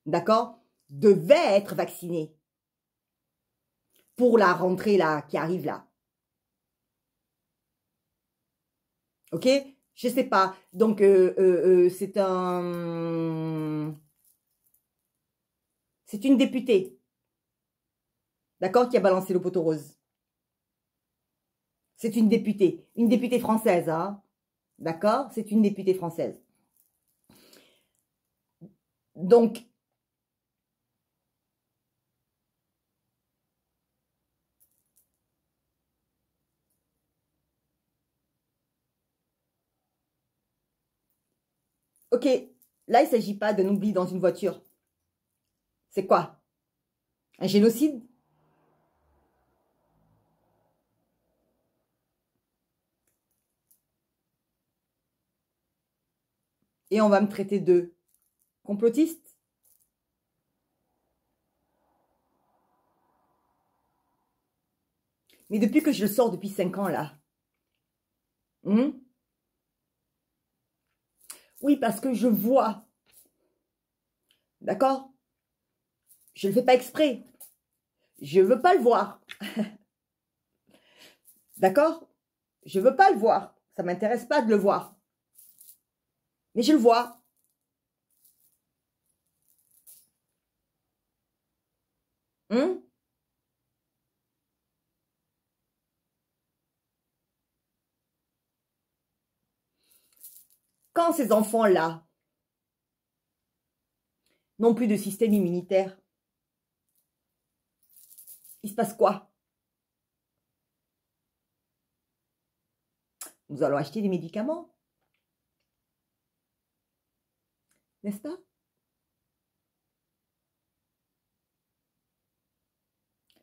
d'accord, devaient être vaccinés pour la rentrée là, qui arrive là. Ok? Je sais pas. Donc, c'est une députée, d'accord, qui a balancé le poteau rose. C'est une députée française, hein, d'accord? C'est une députée française. Donc, ok, là, il ne s'agit pas d'un oubli dans une voiture. C'est quoi? Un génocide? Et on va me traiter de complotiste? Mais depuis que je le sors depuis 5 ans, là. Oui, parce que je vois. D'accord? Je ne le fais pas exprès. Je ne veux pas le voir. D'accord? Je ne veux pas le voir. Ça ne m'intéresse pas de le voir. Mais je le vois. Quand ces enfants-là n'ont plus de système immunitaire, il se passe quoi? Nous allons acheter des médicaments. N'est-ce pas?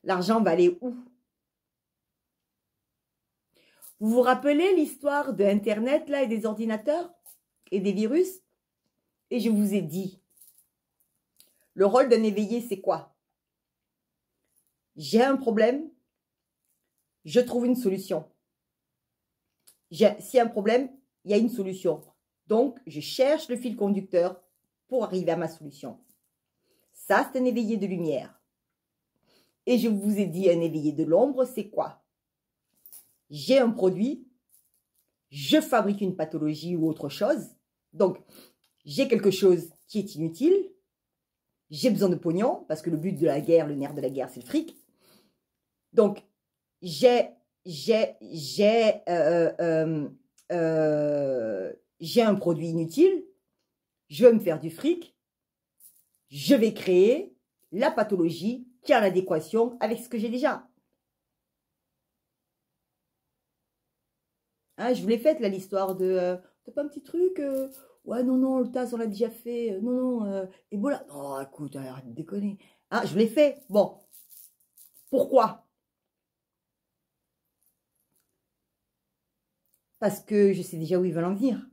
L'argent va aller où? Vous vous rappelez l'histoire de Internet là et des ordinateurs et des virus? Et je vous ai dit, le rôle d'un éveillé, c'est quoi? J'ai un problème, je trouve une solution. S'il y a un problème, il y a une solution. Donc, je cherche le fil conducteur pour arriver à ma solution. Ça, c'est un éveillé de lumière. Et je vous ai dit, un éveillé de l'ombre, c'est quoi? J'ai un produit, je fabrique une pathologie ou autre chose. Donc, j'ai quelque chose qui est inutile. J'ai besoin de pognon, parce que le but de la guerre, le nerf de la guerre, c'est le fric. Donc, j'ai un produit inutile, je veux me faire du fric, je vais créer la pathologie qui est en adéquation avec ce que j'ai déjà. Hein, je vous l'ai faite, là, l'histoire de... t'as pas un petit truc ouais, non, non, le TAS, on l'a déjà fait. Non, non, Ebola. Oh, écoute, arrête de déconner. Hein, je vous l'ai fait. Bon. Pourquoi? Parce que je sais déjà où ils veulent en venir.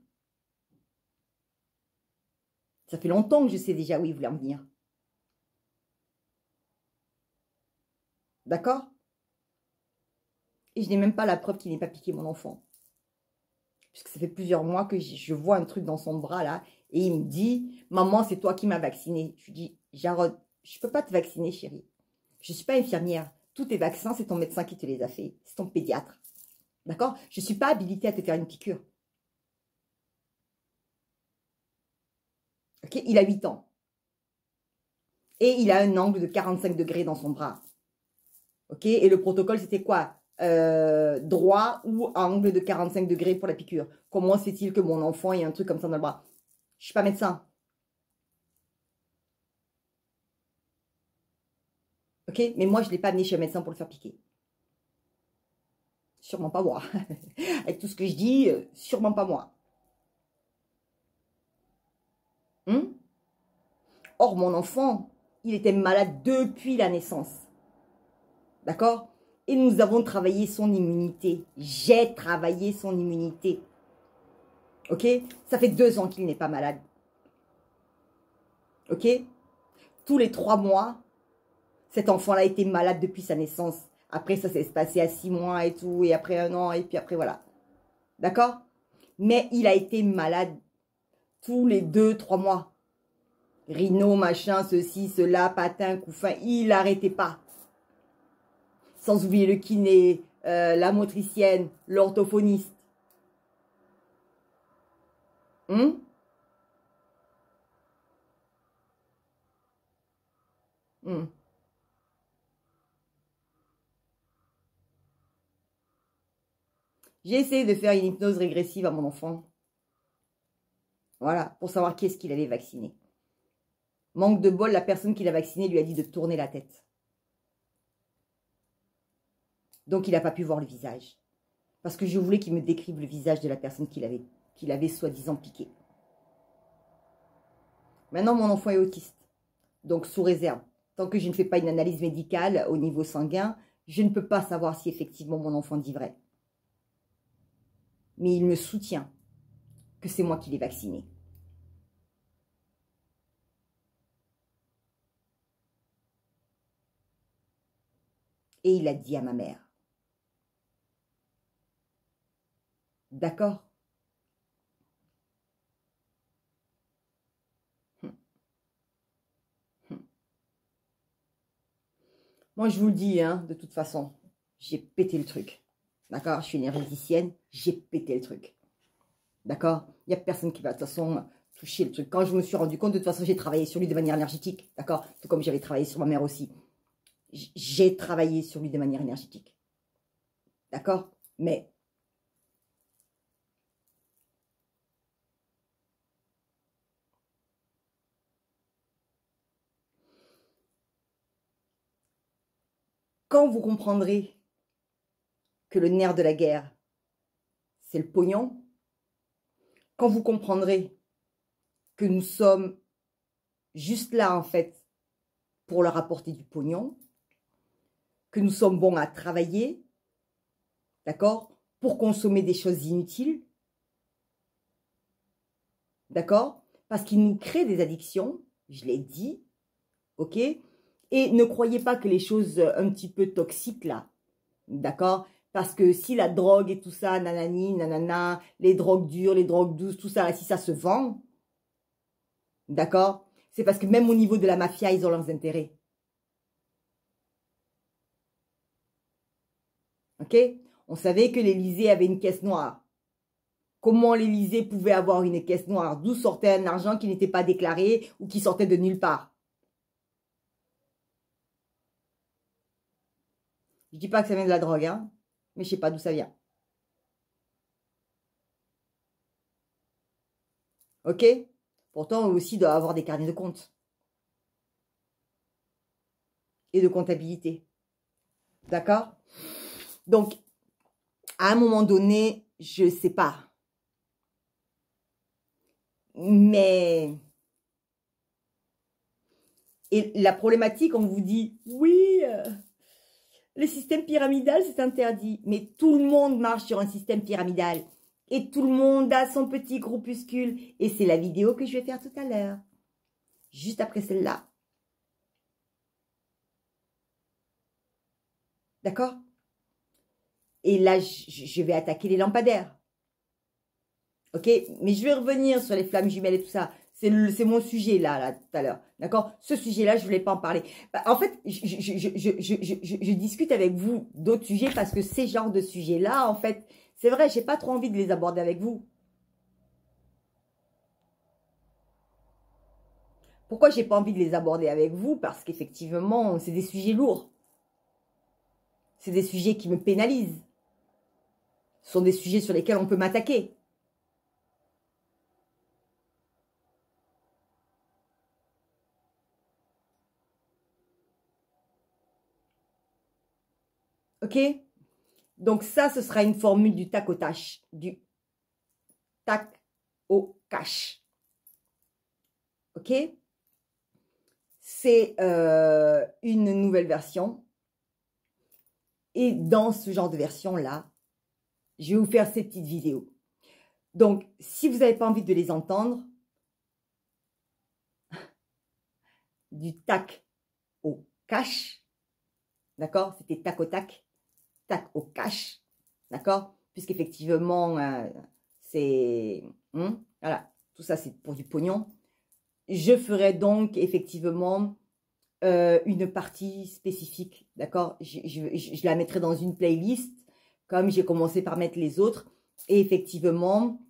Ça fait longtemps que je sais déjà où ils veulent en venir. D'accord? Et je n'ai même pas la preuve qu'il n'ait pas piqué mon enfant. Puisque ça fait plusieurs mois que je vois un truc dans son bras là. Et il me dit, maman, c'est toi qui m'as vacciné. Je lui dis, Jarod, je ne peux pas te vacciner, chérie. Je ne suis pas infirmière. Tous tes vaccins, c'est ton médecin qui te les a fait. C'est ton pédiatre. D'accord? Je ne suis pas habilitée à te faire une piqûre. Ok? Il a 8 ans. Et il a un angle de 45 degrés dans son bras. Ok? Et le protocole, c'était quoi? droit ou à angle de 45 degrés pour la piqûre. Comment se fait-il que mon enfant ait un truc comme ça dans le bras? Je suis pas médecin. Ok? Mais moi, je ne l'ai pas amené chez un médecin pour le faire piquer. Sûrement pas moi. Avec tout ce que je dis, sûrement pas moi. Hmm? Or, mon enfant, il était malade depuis la naissance. D'accord? Et nous avons travaillé son immunité. J'ai travaillé son immunité. Ok? Ça fait 2 ans qu'il n'est pas malade. Ok? Tous les 3 mois, cet enfant-là était malade depuis sa naissance. Après, ça s'est passé à 6 mois et tout. Et après 1 an. Et puis après, voilà. D'accord? Mais il a été malade tous les 2, 3 mois. Rhino, machin, ceci, cela, patin, couffin. Il n'arrêtait pas. Sans oublier le kiné, la motricienne, l'orthophoniste. Hmm? Hmm. J'ai essayé de faire une hypnose régressive à mon enfant. Voilà, pour savoir qui est-ce qu'il avait vacciné. Manque de bol, la personne qui l'a vacciné lui a dit de tourner la tête. Donc, il n'a pas pu voir le visage. Parce que je voulais qu'il me décrive le visage de la personne qu'il avait soi-disant piqué. Maintenant, mon enfant est autiste. Donc, sous réserve. Tant que je ne fais pas une analyse médicale au niveau sanguin, je ne peux pas savoir si effectivement mon enfant dit vrai. Mais il me soutient que c'est moi qui l'ai vacciné. Et il a dit à ma mère. D'accord? Moi, je vous le dis, hein, de toute façon, j'ai pété le truc. D'accord? Je suis énergéticienne, j'ai pété le truc. D'accord? Il n'y a personne qui va, de toute façon, toucher le truc. Quand je me suis rendu compte, de toute façon, j'ai travaillé sur lui de manière énergétique. D'accord? Tout comme j'avais travaillé sur ma mère aussi. J'ai travaillé sur lui de manière énergétique. D'accord? Mais quand vous comprendrez que le nerf de la guerre, c'est le pognon, quand vous comprendrez que nous sommes juste là, en fait, pour leur apporter du pognon, que nous sommes bons à travailler, d'accord, pour consommer des choses inutiles, d'accord, parce qu'ils nous créent des addictions, je l'ai dit, ok, et ne croyez pas que les choses un petit peu toxiques là, d'accord, parce que si la drogue et tout ça, nanani, nanana, les drogues dures, les drogues douces, tout ça, si ça se vend, d'accord, c'est parce que même au niveau de la mafia, ils ont leurs intérêts. Ok? On savait que l'Élysée avait une caisse noire. Comment l'Élysée pouvait avoir une caisse noire? D'où sortait un argent qui n'était pas déclaré ou qui sortait de nulle part? Je dis pas que ça vient de la drogue, hein, mais je sais pas d'où ça vient. Ok? Pourtant, eux aussi doivent avoir des carnets de compte et de comptabilité. D'accord? Donc, à un moment donné, je sais pas. Mais, et la problématique, on vous dit, oui, le système pyramidal, c'est interdit. Mais tout le monde marche sur un système pyramidal. Et tout le monde a son petit groupuscule. Et c'est la vidéo que je vais faire tout à l'heure. Juste après celle-là. D'accord? Et là, je vais attaquer les lampadaires. Ok? Mais je vais revenir sur les flammes jumelles et tout ça. C'est mon sujet là, tout à l'heure. D'accord? Ce sujet-là, je ne voulais pas en parler. Bah, en fait, je discute avec vous d'autres sujets parce que ces genres de sujets-là, en fait, c'est vrai, j'ai pas trop envie de les aborder avec vous. Pourquoi j'ai pas envie de les aborder avec vous? Parce qu'effectivement, c'est des sujets lourds. C'est des sujets qui me pénalisent. Ce sont des sujets sur lesquels on peut m'attaquer. Ok? Donc ça, ce sera une formule du tac au tac. Du tac au cash. Ok? C'est une nouvelle version. Et dans ce genre de version-là, je vais vous faire ces petites vidéos. Donc, si vous n'avez pas envie de les entendre, du tac au cash, d'accord? C'était tac au tac au cash, d'accord? Puisqu'effectivement, c'est... voilà, tout ça, c'est pour du pognon. Je ferai donc, effectivement, une partie spécifique, d'accord? Je la mettrai dans une playlist, comme j'ai commencé par mettre les autres. Et effectivement,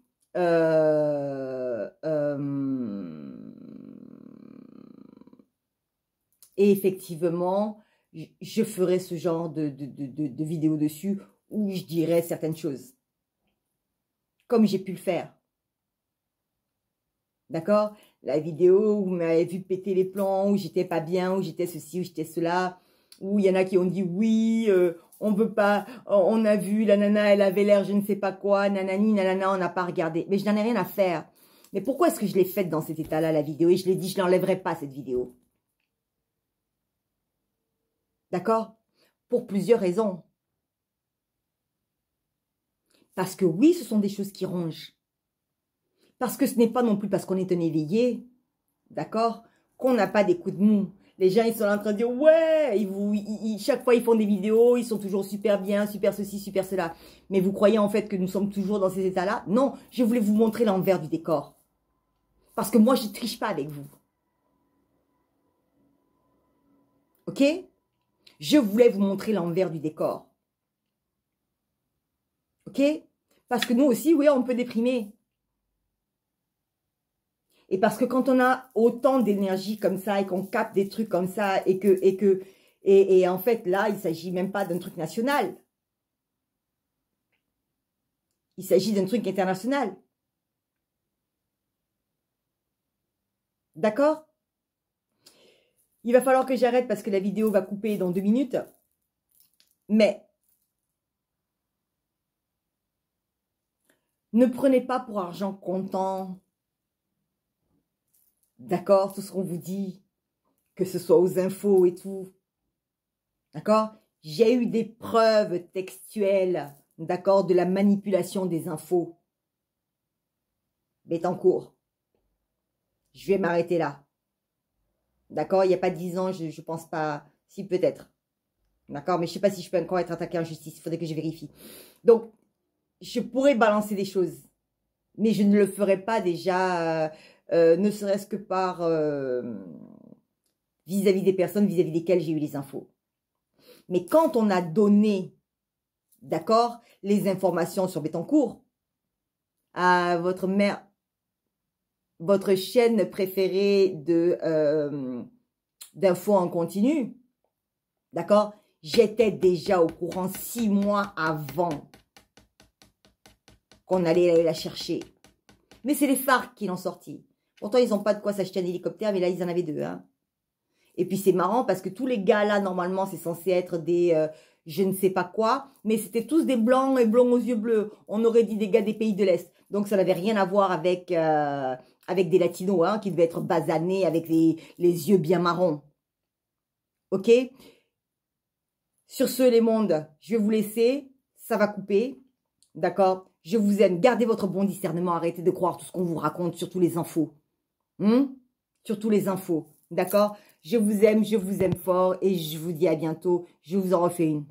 je ferai ce genre de vidéo dessus où je dirai certaines choses. Comme j'ai pu le faire. D'accord? La vidéo où vous m'avez vu péter les plombs, où j'étais pas bien, où j'étais ceci, où j'étais cela, où il y en a qui ont dit oui, on veut pas, on a vu, la nana, elle avait l'air je ne sais pas quoi, nanani, nanana, on n'a pas regardé. Mais je n'en ai rien à faire. Mais pourquoi est-ce que je l'ai faite dans cet état-là, la vidéo? Et je l'ai dit, je n'enlèverai pas cette vidéo. D'accord? Pour plusieurs raisons. Parce que oui, ce sont des choses qui rongent. Parce que ce n'est pas non plus parce qu'on est un éveillé, d'accord, qu'on n'a pas des coups de mou. Les gens, ils sont là en train de dire, ouais, chaque fois, ils font des vidéos, ils sont toujours super bien, super ceci, super cela. Mais vous croyez en fait que nous sommes toujours dans ces états-là? Non, je voulais vous montrer l'envers du décor. Parce que moi, je ne triche pas avec vous. Ok? Je voulais vous montrer l'envers du décor. Ok? Parce que nous aussi, oui, on peut déprimer. Et parce que quand on a autant d'énergie comme ça et qu'on capte des trucs comme ça et en fait, là, il ne s'agit même pas d'un truc national. Il s'agit d'un truc international. D'accord? Il va falloir que j'arrête parce que la vidéo va couper dans 2 minutes. Mais ne prenez pas pour argent comptant. D'accord? Tout ce qu'on vous dit. Que ce soit aux infos et tout. D'accord? J'ai eu des preuves textuelles. D'accord? De la manipulation des infos. Bettencourt. Je vais m'arrêter là. D'accord? Il n'y a pas 10 ans, je ne pense pas. Si, peut-être. D'accord? Mais je ne sais pas si je peux encore être attaquée en justice. Il faudrait que je vérifie. Donc, je pourrais balancer des choses. Mais je ne le ferai pas déjà, ne serait-ce que par vis-à-vis des personnes vis-à-vis desquelles j'ai eu les infos. Mais quand on a donné, d'accord, les informations sur Bettencourt à votre mère, votre chaîne préférée d'infos en continu, d'accord, j'étais déjà au courant 6 mois avant qu'on allait aller la chercher. Mais c'est les FARC qui l'ont sorti. Pourtant, ils n'ont pas de quoi s'acheter un hélicoptère, mais là, ils en avaient 2. Hein. Et puis, c'est marrant parce que tous les gars, là, normalement, c'est censé être des je ne sais pas quoi. Mais c'était tous des blancs et blonds aux yeux bleus. On aurait dit des gars des pays de l'Est. Donc, ça n'avait rien à voir avec, avec des latinos, hein, qui devaient être basanés avec les yeux bien marrons. OK? Sur ce, les mondes, je vais vous laisser. Ça va couper. D'accord? Je vous aime. Gardez votre bon discernement. Arrêtez de croire tout ce qu'on vous raconte, surtout les infos. Surtout les infos. D'accord? Je vous aime fort et je vous dis à bientôt. Je vous en refais une.